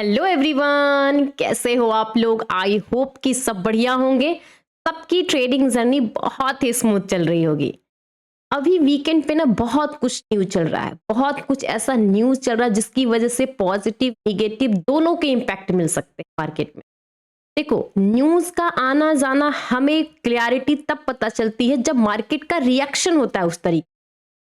Hello everyone, कैसे हो आप लोग। आई होप कि सब बढ़िया होंगे। सबकी ट्रेडिंग जर्नी बहुत ही स्मूथ चल रही होगी। अभी वीकेंड पे ना बहुत कुछ न्यूज चल रहा है, बहुत कुछ ऐसा न्यूज चल रहा है जिसकी वजह से पॉजिटिव निगेटिव दोनों के इम्पैक्ट मिल सकते हैं मार्केट में। देखो, न्यूज का आना जाना हमें क्लैरिटी तब पता चलती है जब मार्केट का रिएक्शन होता है उस तरीके।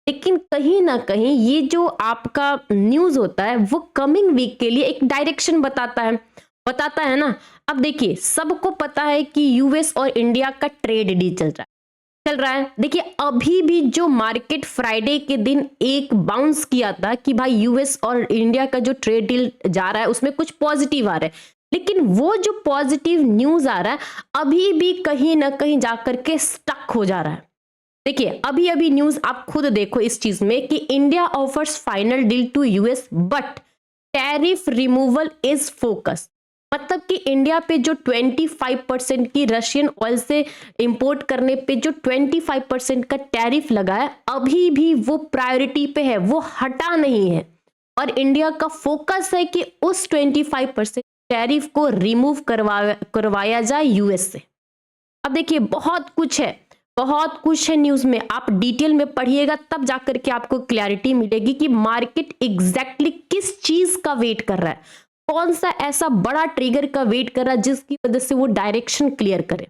लेकिन कहीं ना कहीं ये जो आपका न्यूज होता है वो कमिंग वीक के लिए एक डायरेक्शन बताता है ना। अब देखिए, सबको पता है कि यूएस और इंडिया का ट्रेड डील चल रहा है। देखिए, अभी भी जो मार्केट फ्राइडे के दिन एक बाउंस किया था कि भाई यूएस और इंडिया का जो ट्रेड डील जा रहा है उसमें कुछ पॉजिटिव आ रहा है, लेकिन वो जो पॉजिटिव न्यूज आ रहा है अभी भी कहीं ना कहीं जाकर के स्टक हो जा रहा है। देखिए, अभी अभी न्यूज आप खुद देखो इस चीज में कि India offers final deal to US but tariff removal is focus. मतलब कि इंडिया पे जो 25% की रशियन ऑयल से इंपोर्ट करने पे जो 25% का टैरिफ लगा है अभी भी वो प्रायोरिटी पे है, वो हटा नहीं है। और इंडिया का फोकस है कि उस 25% टैरिफ को रिमूव करवाया जाए यूएस से। अब देखिए, बहुत कुछ है न्यूज में, आप डिटेल में पढ़िएगा तब जाकर के आपको क्लैरिटी मिलेगी कि मार्केट एग्जैक्टली किस चीज का वेट कर रहा है, कौन सा ऐसा बड़ा ट्रिगर का वेट कर रहा है जिसकी वजह से वो डायरेक्शन क्लियर करे।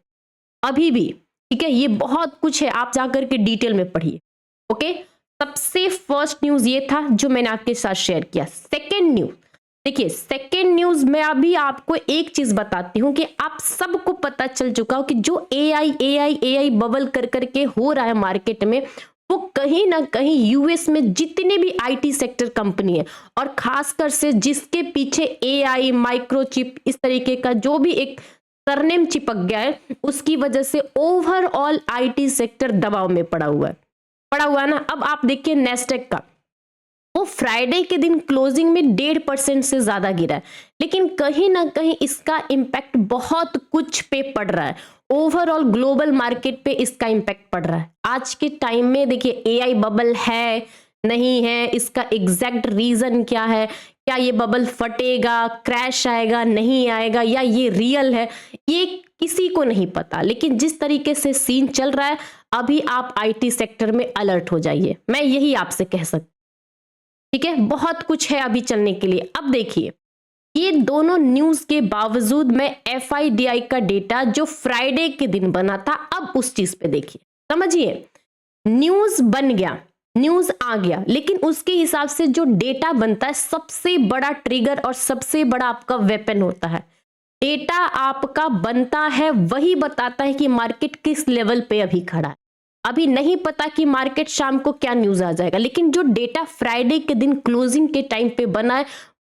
अभी भी ठीक है, ये बहुत कुछ है, आप जाकर के डिटेल में पढ़िए। ओके, सबसे फर्स्ट न्यूज ये था जो मैंने आपके साथ शेयर किया। सेकेंड न्यूज, देखिए सेकेंड न्यूज में अभी आपको एक चीज बताती हूं कि आप सबको पता चल चुका हो कि जो एआई बबल कर करके हो रहा है मार्केट में, वो कहीं ना कहीं यूएस में जितने भी आईटी सेक्टर कंपनी है और खासकर से जिसके पीछे एआई माइक्रोचिप इस तरीके का जो भी एक सरनेम चिपक गया है, उसकी वजह से ओवरऑल आईटी सेक्टर दबाव में पड़ा हुआ है ना। अब आप देखिए नेस्डेक का, वो फ्राइडे के दिन क्लोजिंग में 1.5% से ज्यादा गिरा है, लेकिन कहीं ना कहीं इसका इम्पैक्ट बहुत कुछ पे पड़ रहा है। ओवरऑल ग्लोबल मार्केट पे इसका इम्पैक्ट पड़ रहा है आज के टाइम में। देखिए, एआई बबल है नहीं है, इसका एग्जैक्ट रीजन क्या है, क्या ये बबल फटेगा, क्रैश आएगा नहीं आएगा, या ये रियल है, ये किसी को नहीं पता। लेकिन जिस तरीके से सीन चल रहा है अभी आप आईटी सेक्टर में अलर्ट हो जाइए, मैं यही आपसे कह सकती। ठीक है, बहुत कुछ है अभी चलने के लिए। अब देखिए, ये दोनों न्यूज के बावजूद मैं एफआईडीआई का डेटा जो फ्राइडे के दिन बना था, अब उस चीज पे देखिए, समझिए। न्यूज बन गया, न्यूज आ गया, लेकिन उसके हिसाब से जो डेटा बनता है सबसे बड़ा ट्रिगर और सबसे बड़ा आपका वेपन होता है। डेटा आपका बनता है वही बताता है कि मार्केट किस लेवल पे अभी खड़ा है। अभी नहीं पता कि मार्केट शाम को क्या न्यूज आ जाएगा, लेकिन जो डेटा फ्राइडे के दिन क्लोजिंग के टाइम पे बना है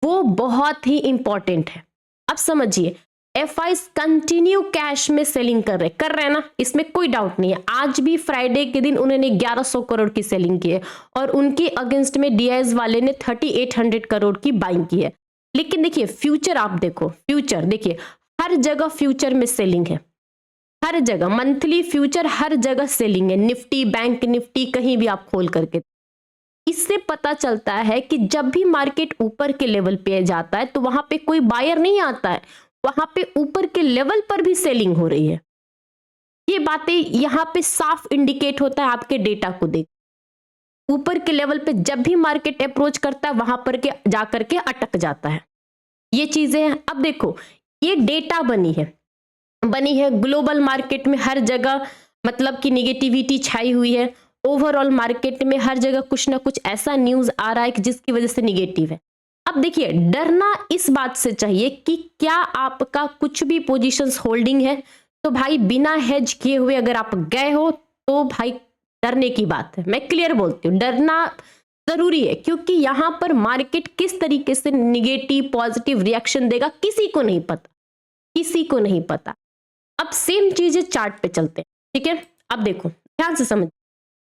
वो बहुत ही इंपॉर्टेंट है। अब समझिए, एफआईज कंटिन्यू कैश में सेलिंग कर रहे हैं ना, इसमें कोई डाउट नहीं है। आज भी फ्राइडे के दिन उन्होंने 1100 करोड़ की सेलिंग की है और उनके अगेंस्ट में डीआईएस वाले ने 3800 करोड़ की बाइंग की है। लेकिन देखिए फ्यूचर, आप देखो फ्यूचर, देखिए हर जगह फ्यूचर में सेलिंग है, हर जगह मंथली फ्यूचर, हर जगह सेलिंग है। निफ्टी, बैंक निफ्टी, कहीं भी आप खोल करके, इससे पता चलता है कि जब भी मार्केट ऊपर के लेवल पे जाता है तो वहां पे कोई बायर नहीं आता है, वहां पे ऊपर के लेवल पर भी सेलिंग हो रही है। ये बातें यहां पे साफ इंडिकेट होता है आपके डेटा को देख। ऊपर के लेवल पे जब भी मार्केट अप्रोच करता है वहां पर के जाकर के अटक जाता है, ये चीजें हैं। अब देखो, ये डेटा बनी है ग्लोबल मार्केट में हर जगह, मतलब कि निगेटिविटी छाई हुई है। ओवरऑल मार्केट में हर जगह कुछ ना कुछ ऐसा न्यूज आ रहा है कि जिसकी वजह से निगेटिव है। अब देखिए, डरना इस बात से चाहिए कि क्या आपका कुछ भी पोजीशंस होल्डिंग है तो भाई बिना हेज किए हुए अगर आप गए हो तो भाई डरने की बात है। मैं क्लियर बोलती हूँ, डरना जरूरी है, क्योंकि यहां पर मार्केट किस तरीके से निगेटिव पॉजिटिव रिएक्शन देगा किसी को नहीं पता, किसी को नहीं पता। अब सेम चीजें चार्ट पे चलते हैं, ठीक है। अब देखो ध्यान से समझ,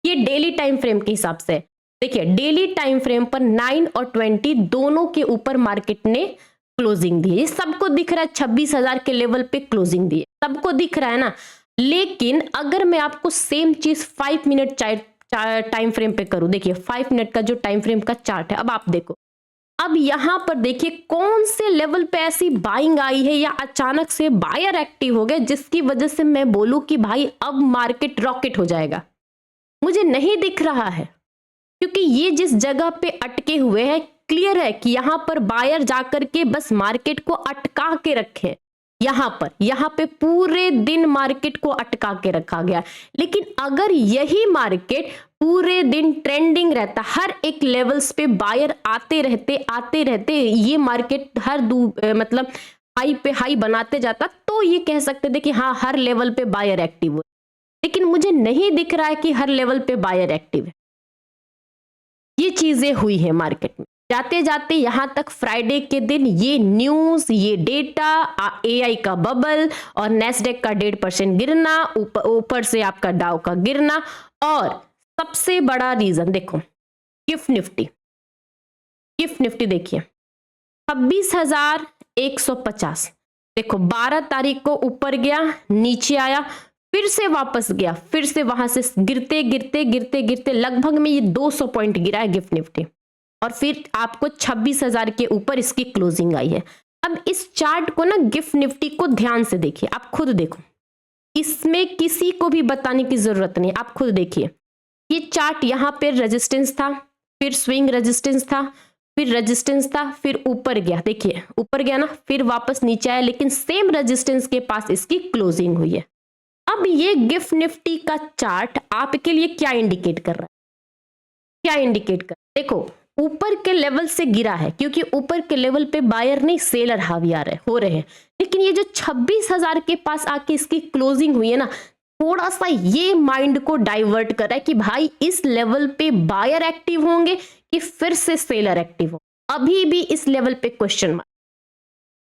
ये डेली टाइम फ्रेम के हिसाब से देखिए, डेली टाइम फ्रेम पर 9 और 20 दोनों के ऊपर मार्केट ने क्लोजिंग दी है। ये सबको दिख रहा है, 26,000 के लेवल पे क्लोजिंग दी है, सबको दिख रहा है ना। लेकिन अगर मैं आपको सेम चीज 5 मिनट टाइम फ्रेम पे करूं, देखिए 5 मिनट का जो टाइम फ्रेम का चार्ट है, अब आप देखो अब यहां पर देखिए कौन से लेवल पे ऐसी बाइंग आई है या अचानक से बायर एक्टिव हो गए जिसकी वजह से मैं बोलूं कि भाई अब मार्केट रॉकेट हो जाएगा। मुझे नहीं दिख रहा है, क्योंकि ये जिस जगह पे अटके हुए हैं क्लियर है कि यहां पर बायर जाकर के बस मार्केट को अटका के रखे। यहां पे पूरे दिन मार्केट को अटका के रखा गया। लेकिन अगर यही मार्केट पूरे दिन ट्रेंडिंग रहता, हर एक लेवल्स पे बायर आते रहते ये मार्केट मतलब हाई पे हाई बनाते जाता, तो ये कह सकते थे कि हाँ हर लेवल पे बायर एक्टिव हो। लेकिन मुझे नहीं दिख रहा है कि हर लेवल पे बायर एक्टिव है। ये चीजें हुई है मार्केट में। जाते जाते यहां तक फ्राइडे के दिन ये न्यूज, ये डेटा, एआई का बबल और नेस्डेक का 1.5% गिरना, ऊपर से आपका डाउ का गिरना, और सबसे बड़ा रीजन देखो गिफ्ट निफ्टी देखिए 26,150। देखो 12 तारीख को ऊपर गया, नीचे आया, फिर से वापस गया, फिर से वहां से गिरते लगभग में ये 200 पॉइंट गिरा है गिफ्ट निफ्टी, और फिर आपको 26,000 के ऊपर इसकी क्लोजिंग आई है। अब इस चार्ट को ना, गिफ्ट निफ्टी को ध्यान से देखिए, आप खुद देखो, इसमें किसी को भी बताने की जरूरत नहीं, आप खुद देखिए। ये चार्ट यहां पे रेजिस्टेंस था, फिर स्विंग रेजिस्टेंस था, फिर रेजिस्टेंस था, फिर ऊपर गया, देखिए ऊपर गया ना, फिर वापस नीचे आया, लेकिन सेम रेजिस्टेंस के पास इसकी क्लोजिंग हुई है। अब ये गिफ्ट निफ्टी का चार्ट आपके लिए क्या इंडिकेट कर रहा है? देखो ऊपर के लेवल से गिरा है, क्योंकि ऊपर के लेवल पे बायर नहीं सेलर हावी हो रहे हैं। लेकिन ये जो 26,000 के पास आके इसकी क्लोजिंग हुई है ना, थोड़ा सा ये माइंड को डाइवर्ट कर रहा है कि भाई इस लेवल पे बायर एक्टिव होंगे कि फिर से सेलर एक्टिव हो। अभी भी इस लेवल पे क्वेश्चन मार्क,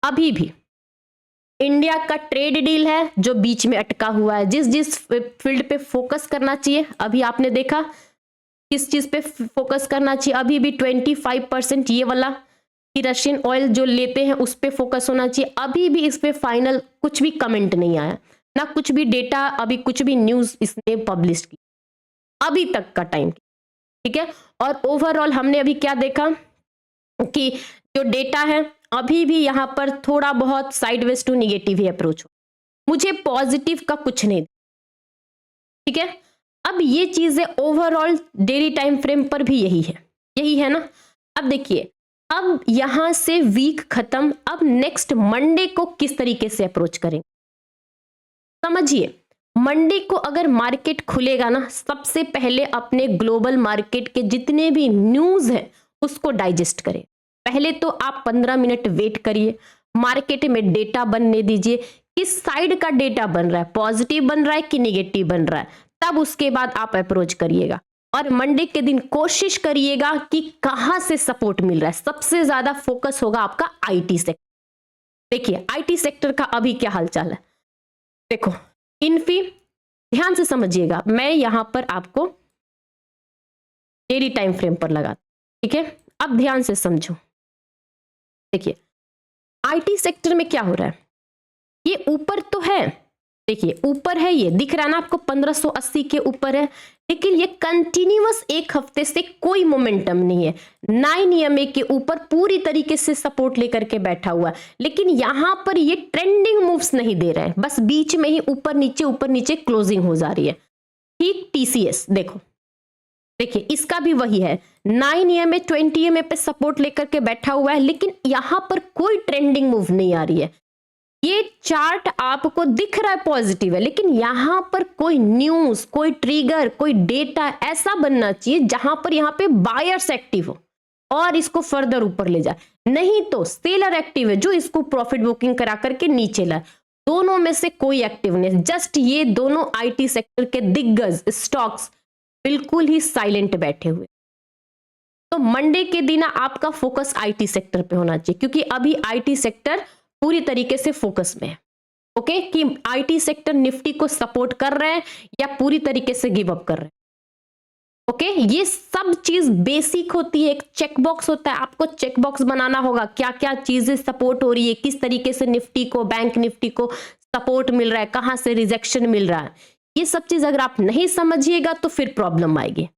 अभी भी इंडिया का ट्रेड डील है जो बीच में अटका हुआ है। जिस फील्ड पे फोकस करना चाहिए, अभी आपने देखा किस चीज पे फोकस करना चाहिए, अभी भी 25% ये वाला कि रशियन ऑयल जो लेते हैं उस पे फोकस होना चाहिए। अभी भी इस पे फाइनल कुछ भी कमेंट नहीं आया, ना कुछ भी डेटा, अभी कुछ भी न्यूज इसने पब्लिश की अभी तक का टाइम, ठीक है। और ओवरऑल हमने अभी क्या देखा कि जो डेटा है अभी भी यहां पर थोड़ा बहुत साइडवेज टू निगेटिव ही अप्रोच हो, मुझे पॉजिटिव का कुछ नहीं, ठीक है। अब ये चीजें ओवरऑल डेली टाइम फ्रेम पर भी यही है ना। अब देखिए, अब यहां से वीक खत्म, अब नेक्स्ट मंडे को किस तरीके से अप्रोच करेंगे समझिए। मंडे को अगर मार्केट खुलेगा ना, सबसे पहले अपने ग्लोबल मार्केट के जितने भी न्यूज है उसको डाइजेस्ट करें। पहले तो आप 15 मिनट वेट करिए, मार्केट में डेटा बनने दीजिए, किस साइड का डेटा बन रहा है, पॉजिटिव बन रहा है कि निगेटिव बन रहा है, तब उसके बाद आप अप्रोच करिएगा। और मंडे के दिन कोशिश करिएगा कि कहां से सपोर्ट मिल रहा है। सबसे ज्यादा फोकस होगा आपका आईटी सेक्टर। देखिए आईटी सेक्टर का अभी क्या हालचाल है, देखो इन्फी, ध्यान से समझिएगा, मैं यहां पर आपको डेली टाइम फ्रेम पर लगा, ठीक है। अब ध्यान से समझो, देखिए आईटी सेक्टर में क्या हो रहा है, ये ईपर तो है, देखिए ऊपर है, ये दिख रहा है ना आपको 1580 के ऊपर है, लेकिन ये कंटिन्यूअस एक हफ्ते से कोई मोमेंटम नहीं है। 9 EMA के ऊपर पूरी तरीके से सपोर्ट लेकर के बैठा हुआ है, लेकिन यहां पर ये ट्रेंडिंग मूव्स नहीं दे रहे हैं, बस बीच में ही ऊपर नीचे क्लोजिंग हो जा रही है। ठीक TCS देखो, देखिए इसका भी वही है, 9 EMA 20 EMA पे सपोर्ट लेकर के बैठा हुआ है, लेकिन यहां पर कोई ट्रेंडिंग मूव नहीं आ रही है। ये चार्ट आपको दिख रहा है पॉजिटिव है, लेकिन यहां पर कोई न्यूज, कोई ट्रिगर, कोई डेटा ऐसा बनना चाहिए जहां पर यहां पे बायर्स एक्टिव हो और इसको फर्दर ऊपर ले जाए, नहीं तो सेलर एक्टिव है जो इसको प्रॉफिट बुकिंग करा करके नीचे लाए। दोनों में से कोई एक्टिव नहीं, जस्ट ये दोनों आईटी सेक्टर के दिग्गज स्टॉक्स बिल्कुल ही साइलेंट बैठे हुए। तो मंडे के दिन आपका फोकस आईटी सेक्टर पे होना चाहिए, क्योंकि अभी आईटी सेक्टर पूरी तरीके से फोकस में है। ओके, कि आईटी सेक्टर निफ्टी को सपोर्ट कर रहे हैं या पूरी तरीके से गिव अप कर रहे हैं। ओके, ये सब चीज बेसिक होती है, एक चेकबॉक्स होता है, आपको चेकबॉक्स बनाना होगा, क्या क्या चीजें सपोर्ट हो रही है, किस तरीके से निफ्टी को, बैंक निफ्टी को सपोर्ट मिल रहा है, कहां से रिजेक्शन मिल रहा है। ये सब चीज अगर आप नहीं समझिएगा तो फिर प्रॉब्लम आएगी।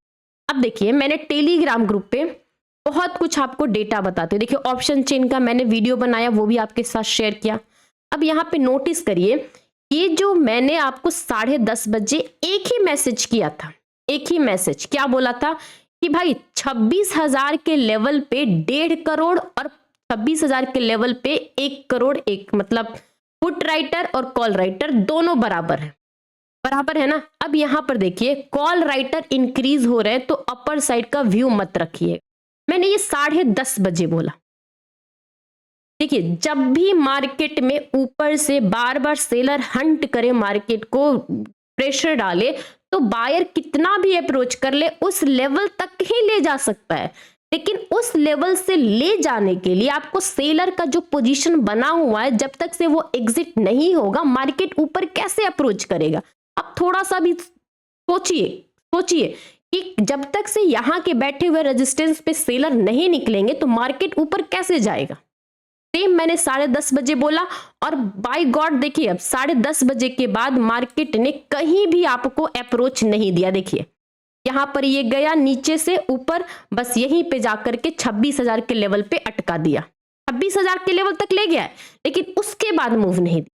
अब देखिए, मैंने टेलीग्राम ग्रुप पे बहुत कुछ आपको डेटा बताते हैं। देखिए ऑप्शन चेन का मैंने वीडियो बनाया, वो भी आपके साथ शेयर किया। अब यहाँ पे नोटिस करिए, ये जो मैंने आपको 10:30 बजे एक ही मैसेज किया था, एक ही मैसेज क्या बोला था कि भाई 26,000 के लेवल पे 1.5 करोड़ और 26,000 के लेवल पे 1 करोड़, एक मतलब पुट राइटर और कॉल राइटर दोनों बराबर है, बराबर है ना। अब यहां पर देखिए कॉल राइटर इंक्रीज हो रहे हैं तो अपर साइड का व्यू मत रखिए। मैंने ये 10:30 बजे बोला। देखिए जब भी मार्केट में ऊपर से बार बार सेलर हंट करे, मार्केट को प्रेशर डाले, तो बायर कितना भी अप्रोच कर ले उस लेवल तक ही ले जा सकता है। लेकिन उस लेवल से ले जाने के लिए आपको सेलर का जो पोजीशन बना हुआ है, जब तक से वो एग्जिट नहीं होगा, मार्केट ऊपर कैसे अप्रोच करेगा। अब थोड़ा सा भी सोचिए कि जब तक से यहाँ के बैठे हुए रेजिस्टेंस पे सेलर नहीं निकलेंगे तो मार्केट ऊपर कैसे जाएगा। सेम मैंने 10:30 बजे बोला और बाय गॉड देखिए अब 10:30 बजे के बाद मार्केट ने कहीं भी आपको अप्रोच नहीं दिया। देखिए यहां पर ये गया नीचे से ऊपर, बस यहीं पे जाकर के 26,000 के लेवल पे अटका दिया, 26,000 के लेवल तक ले गया है, लेकिन उसके बाद मूव नहीं दी।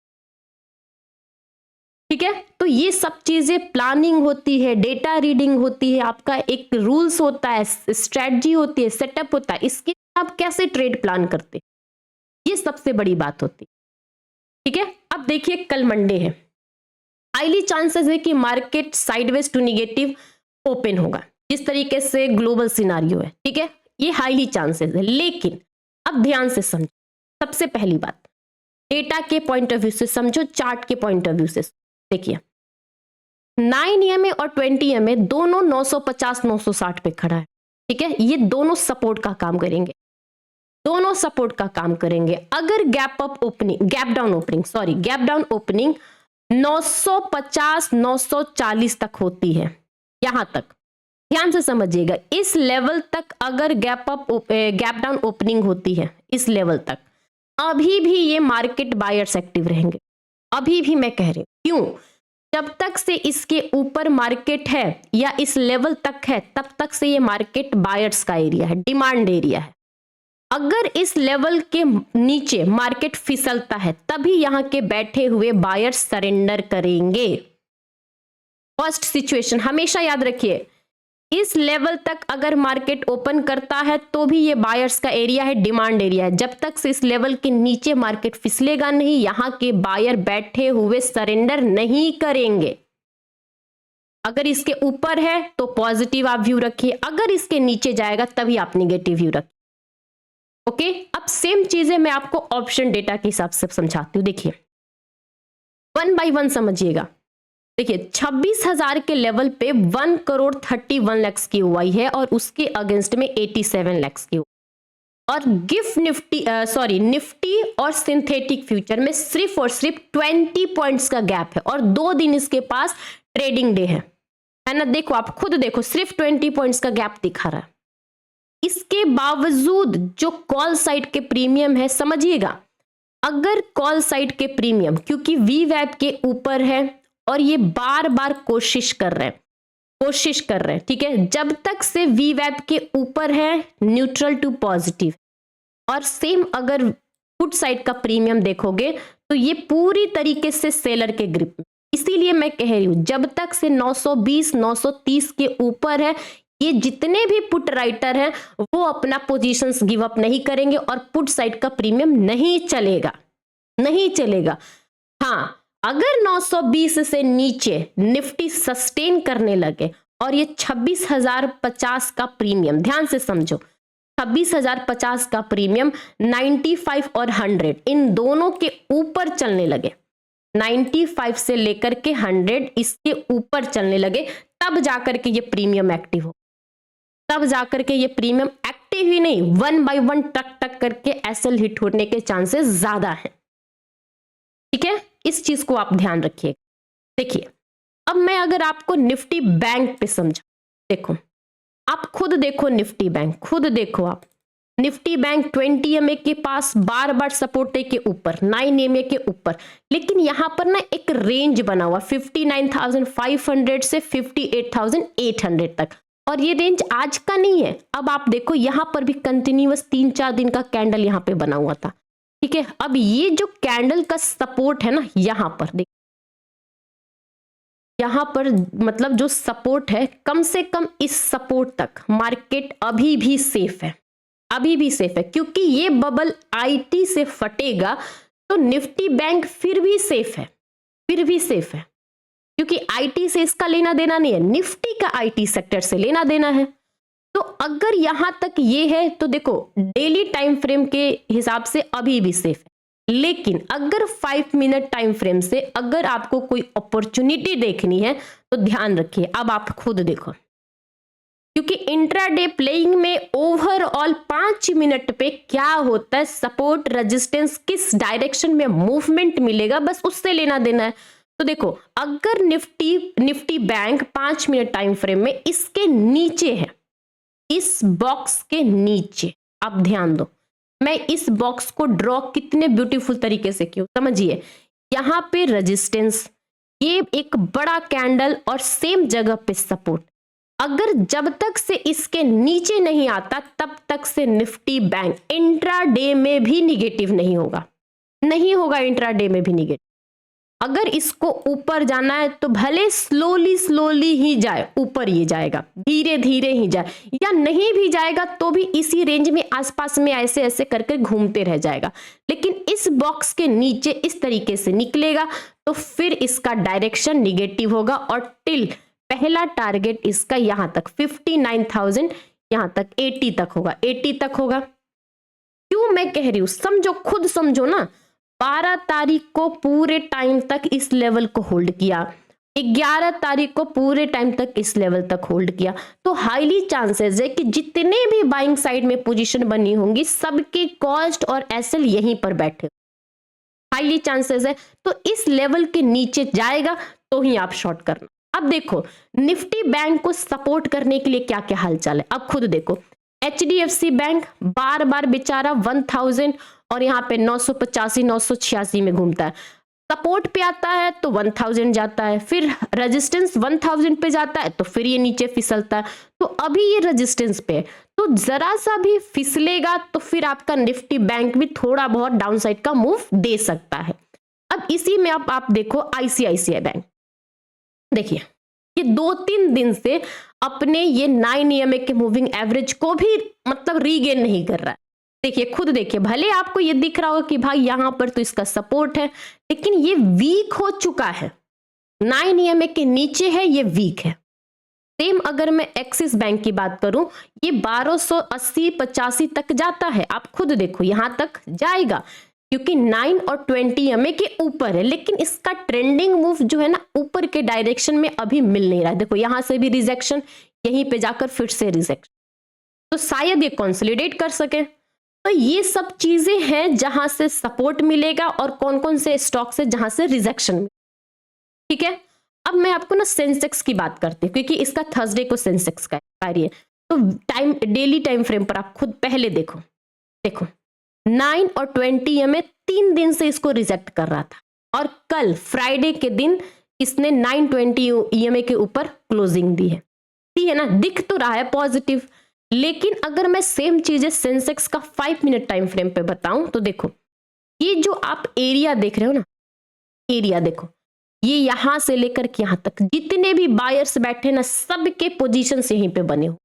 ठीक है, तो ये सब चीजें प्लानिंग होती है, डेटा रीडिंग होती है, आपका एक रूल्स होता है, स्ट्रेटजी होती है, सेटअप होता है, इसके आप कैसे ट्रेड प्लान करते, ये सबसे बड़ी बात होती है। ठीक है, अब देखिए कल मंडे है, हाईली चांसेस है कि market sideways to negative open होगा, जिस तरीके से ग्लोबल सिनारियो है। ठीक है, ये हाईली चांसेस है, लेकिन अब ध्यान से समझो। सबसे पहली बात डेटा के पॉइंट ऑफ व्यू से समझो, चार्ट के पॉइंट ऑफ व्यू से देखिए 9 EMA और 20 EMA दोनों 950-960 पे खड़ा है। ठीक है, ये दोनों सपोर्ट का काम करेंगे, दोनों सपोर्ट का काम करेंगे। अगर गैप डाउन ओपनिंग 950-940 तक होती है, यहां तक ध्यान से समझिएगा, इस लेवल तक अगर गैप डाउन ओपनिंग होती है, इस लेवल तक, अभी भी ये मार्केट बायर्स एक्टिव रहेंगे। अभी भी मैं कह रही हूं, क्यों? जब तक से इसके ऊपर मार्केट है या इस लेवल तक है, तब तक से ये मार्केट बायर्स का एरिया है, डिमांड एरिया है। अगर इस लेवल के नीचे मार्केट फिसलता है, तभी यहां के बैठे हुए बायर्स सरेंडर करेंगे। फर्स्ट सिचुएशन हमेशा याद रखिए, इस लेवल तक अगर मार्केट ओपन करता है तो भी ये बायर्स का एरिया है, डिमांड एरिया है। जब तक से इस लेवल के नीचे मार्केट फिसलेगा नहीं, यहां के बायर बैठे हुए सरेंडर नहीं करेंगे। अगर इसके ऊपर है तो पॉजिटिव आप व्यू रखिए, अगर इसके नीचे जाएगा तभी आप निगेटिव व्यू रखिए। ओके, अब सेम चीजें मैं आपको ऑप्शन डेटा के हिसाब से समझाती हूं। देखिए 1 बाय 1 समझिएगा। देखिए 26,000 के लेवल पे 1,31 लाख की हुई है और उसके अगेंस्ट में 87 लाख की हुई, और निफ्टी और सिंथेटिक फ्यूचर में सिर्फ और सिर्फ 20 पॉइंट्स का गैप है और 2 दिन इसके पास ट्रेडिंग डे है ना। देखो आप खुद देखो, सिर्फ 20 पॉइंट्स का गैप दिखा रहा है। इसके बावजूद जो कॉल साइड के प्रीमियम है, समझिएगा, अगर कॉल साइड के प्रीमियम, क्योंकि वीवैप के ऊपर है और ये बार बार कोशिश कर रहे हैं, ठीक है, जब तक से वीवैप के ऊपर है न्यूट्रल टू पॉजिटिव, और सेम अगर पुट साइड का प्रीमियम देखोगे तो ये पूरी तरीके से सेलर के ग्रिप में। इसीलिए मैं कह रही हूं, जब तक से 920-930 के ऊपर है, ये जितने भी पुट राइटर हैं वो अपना पोजीशंस गिव अप नहीं करेंगे और पुट साइड का प्रीमियम नहीं चलेगा। हाँ, अगर 920 से नीचे निफ्टी सस्टेन करने लगे और ये 26,050 का प्रीमियम, ध्यान से समझो, 26,050 का प्रीमियम 95 और 100 इन दोनों के ऊपर चलने लगे, 95 से लेकर के 100 इसके ऊपर चलने लगे, तब जाकर के ये प्रीमियम एक्टिव हो, तब जाकर के ये प्रीमियम एक्टिव ही नहीं 1 बाय 1 टक करके एसएल हिट होने के चांसेस ज्यादा हैं। ठीक है, इस चीज को आप ध्यान रखिए। देखिए अब मैं अगर आपको निफ्टी बैंक पे समझा, देखो आप खुद देखो, निफ्टी बैंक खुद देखो आप, निफ्टी बैंक 20 EMA के पास बार बार सपोर्ट है के ऊपर, 9 EMA के ऊपर, लेकिन यहां पर ना एक रेंज बना हुआ 59,500 से 58,800 तक, और ये रेंज आज का नहीं है। अब आप देखो यहां पर भी कंटिन्यूअस 3-4 दिन का कैंडल यहां पे बना हुआ था, ठीक है। अब ये जो कैंडल का सपोर्ट है ना, यहां पर देखिए, यहां पर मतलब जो सपोर्ट है, कम से कम इस सपोर्ट तक मार्केट अभी भी सेफ है, अभी भी सेफ है, क्योंकि ये बबल आईटी से फटेगा तो निफ्टी बैंक फिर भी सेफ है, फिर भी सेफ है, क्योंकि आईटी से इसका लेना देना नहीं है, निफ्टी का आईटी सेक्टर से लेना देना है। तो अगर यहां तक ये है तो देखो डेली टाइम फ्रेम के हिसाब से अभी भी सेफ है, लेकिन अगर 5 मिनट टाइम फ्रेम से अगर आपको कोई अपॉर्चुनिटी देखनी है तो ध्यान रखिए, अब आप खुद देखो, क्योंकि इंट्राडे प्लेइंग में ओवरऑल 5 मिनट पे क्या होता है, सपोर्ट रेजिस्टेंस किस डायरेक्शन में मूवमेंट मिलेगा, बस उससे लेना देना है। तो देखो अगर Nifty bank 5 minute time frame में इसके नीचे है, इस बॉक्स के नीचे, आप ध्यान दो, मैं इस बॉक्स को ड्रॉ कितने ब्यूटीफुल तरीके से क्यों, समझिए, यहां पे रेजिस्टेंस, ये एक बड़ा कैंडल और सेम जगह पे सपोर्ट, अगर जब तक से इसके नीचे नहीं आता तब तक से निफ्टी बैंक इंट्राडे में भी निगेटिव नहीं होगा, नहीं होगा इंट्राडे में भी निगेटिव। अगर इसको ऊपर जाना है तो भले स्लोली ही जाए, ऊपर ही जाएगा, धीरे धीरे ही जाए, या नहीं भी जाएगा तो भी इसी रेंज में आसपास में ऐसे ऐसे करके घूमते रह जाएगा, लेकिन इस बॉक्स के नीचे इस तरीके से निकलेगा तो फिर इसका डायरेक्शन निगेटिव होगा, और टिल पहला टारगेट इसका यहां तक 59,000, यहां तक 80 तक होगा, 80 तक होगा। क्यों मैं कह रही हूं, समझो, खुद समझो ना, 12 तारीख को पूरे टाइम तक इस लेवल को होल्ड किया, 11 तारीख को पूरे टाइम तक इस लेवल तक होल्ड किया, तो हाईली चांसेस है कि जितने भी बाइंग साइड में पोजीशन बनी होंगी सबके कॉस्ट और एसएल यहीं पर बैठे, हाईली चांसेस है। तो इस लेवल के नीचे जाएगा तो ही आप शॉर्ट करना। अब देखो निफ्टी बैंक को सपोर्ट करने के लिए क्या क्या हालचाल है, अब खुद देखो, एचडीएफसी बैंक बार बार बेचारा 1000 और यहाँ पे 985 986 में घूमता है, सपोर्ट पे आता है तो 1000 जाता है, फिर रेजिस्टेंस 1000 पे जाता है तो फिर ये नीचे फिसलता है। तो अभी ये रेजिस्टेंस पे है, तो जरा सा भी फिसलेगा तो फिर आपका निफ्टी बैंक भी थोड़ा बहुत डाउनसाइड का मूव दे सकता है। अब इसी में आप देखो आईसीआईसीआई बैंक, देखिए ये 2-3 दिन से अपने ये 9 ईएमए के मूविंग एवरेज को भी मतलब रीगेन नहीं कर रहा है। देखिए खुद देखिए, भले आपको ये दिख रहा होगा कि भाई यहां पर तो इसका सपोर्ट है, लेकिन ये वीक हो चुका है, 9 ईएमए के नीचे है, ये वीक है। सेम अगर मैं एक्सिस बैंक की बात करूं, ये 1280-85 तक जाता है, आप खुद देखो यहां तक जाएगा, क्योंकि 9 और 20 ईएमए के ऊपर है, लेकिन इसका ट्रेंडिंग मूव जो है ना ऊपर के डायरेक्शन में अभी मिल नहीं रहा है। देखो यहां से भी रिजेक्शन, यहीं पे जाकर फिर से रिजेक्शन, तो शायद ये कंसोलिडेट कर सके। तो ये सब चीजें हैं जहां से सपोर्ट मिलेगा और कौन कौन से स्टॉक से जहां से रिजेक्शन, ठीक है। अब मैं आपको ना सेंसेक्स की बात करती हूँ, क्योंकि इसका थर्सडे को सेंसेक्स का कार्य है, तो डेली टाइम फ्रेम पर आप खुद पहले देखो, 9 और 20 ईएमए 3 दिन से इसको रिजेक्ट कर रहा था, और कल फ्राइडे के दिन इसने 920 ईएमए के ऊपर क्लोजिंग दी है, ठीक है ना, दिख तो रहा है पॉजिटिव। लेकिन अगर मैं सेम चीजें सेंसेक्स का 5 मिनट टाइम फ्रेम पे बताऊं तो देखो, ये जो आप एरिया देख रहे हो ना, एरिया देखो, ये यहां से लेकर के यहां तक जितने भी बायर्स बैठे ना, सबके पोजीशंस यहीं पे बने हो,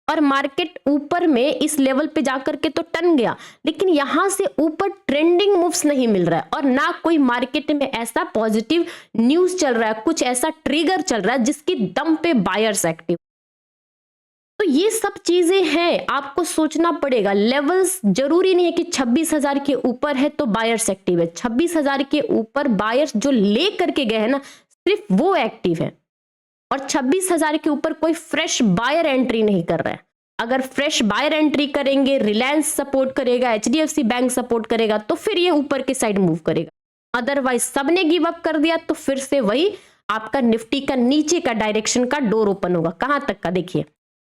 और मार्केट ऊपर में इस लेवल पे जाकर के तो टन गया, लेकिन यहां से ऊपर ट्रेंडिंग मूव्स नहीं मिल रहा है, और ना कोई मार्केट में ऐसा पॉजिटिव न्यूज चल रहा है, कुछ ऐसा ट्रिगर चल रहा है जिसकी दम पे बायर्स एक्टिव। तो ये सब चीजें हैं, आपको सोचना पड़ेगा। लेवल्स जरूरी नहीं है कि 26,000 के ऊपर है तो बायर्स एक्टिव है, 26,000 के ऊपर बायर्स जो ले करके गए हैं ना, सिर्फ वो एक्टिव है, और 26,000 के ऊपर कोई फ्रेश बायर एंट्री नहीं कर रहा है। अगर फ्रेश बायर एंट्री करेंगे, रिलायंस सपोर्ट करेगा, एचडीएफसी बैंक सपोर्ट करेगा, तो फिर ये ऊपर के साइड मूव करेगा। अदरवाइज सबने गिव अप कर दिया तो फिर से वही आपका निफ्टी का नीचे का डायरेक्शन का डोर ओपन होगा। कहां तक का देखिए,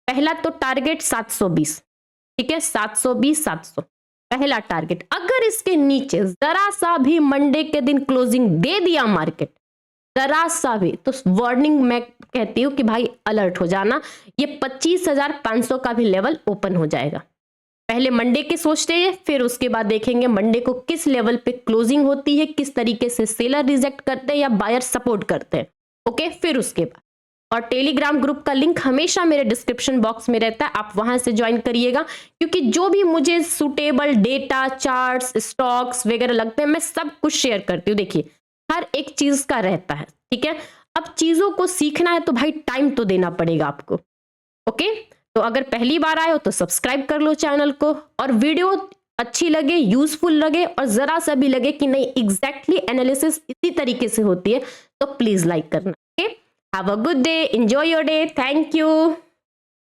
पहला तो टारगेट 720, ठीक है, 720 700 पहला टारगेट। अगर इसके नीचे जरा सा भी मंडे के दिन क्लोजिंग दे दिया मार्केट, जरा सा भी, तो वार्निंग मैं कहती हूँ कि भाई अलर्ट हो जाना, ये 25,500 का भी लेवल ओपन हो जाएगा। पहले मंडे के सोचते हैं, फिर उसके बाद देखेंगे मंडे को किस लेवल पे क्लोजिंग होती है, किस तरीके से सेलर रिजेक्ट करते हैं या बायर सपोर्ट करते हैं। ओके, फिर उसके बाद, और टेलीग्राम ग्रुप का लिंक हमेशा मेरे डिस्क्रिप्शन बॉक्स में रहता है, आप वहां से ज्वाइन करिएगा, क्योंकि जो भी मुझे सुटेबल डेटा, चार्ट्स, स्टॉक्स वगैरह लगते हैं मैं सब कुछ शेयर करती हूँ। देखिए हर एक चीज का रहता है, ठीक है। अब चीजों को सीखना है तो भाई टाइम तो देना पड़ेगा आपको। ओके, तो अगर पहली बार आए हो तो सब्सक्राइब कर लो चैनल को, और वीडियो अच्छी लगे, यूजफुल लगे और जरा सा भी लगे कि नहीं एग्जैक्टली एनालिसिस इसी तरीके से होती है, तो प्लीज लाइक करना। Okay, have a good day, enjoy your day, thank you.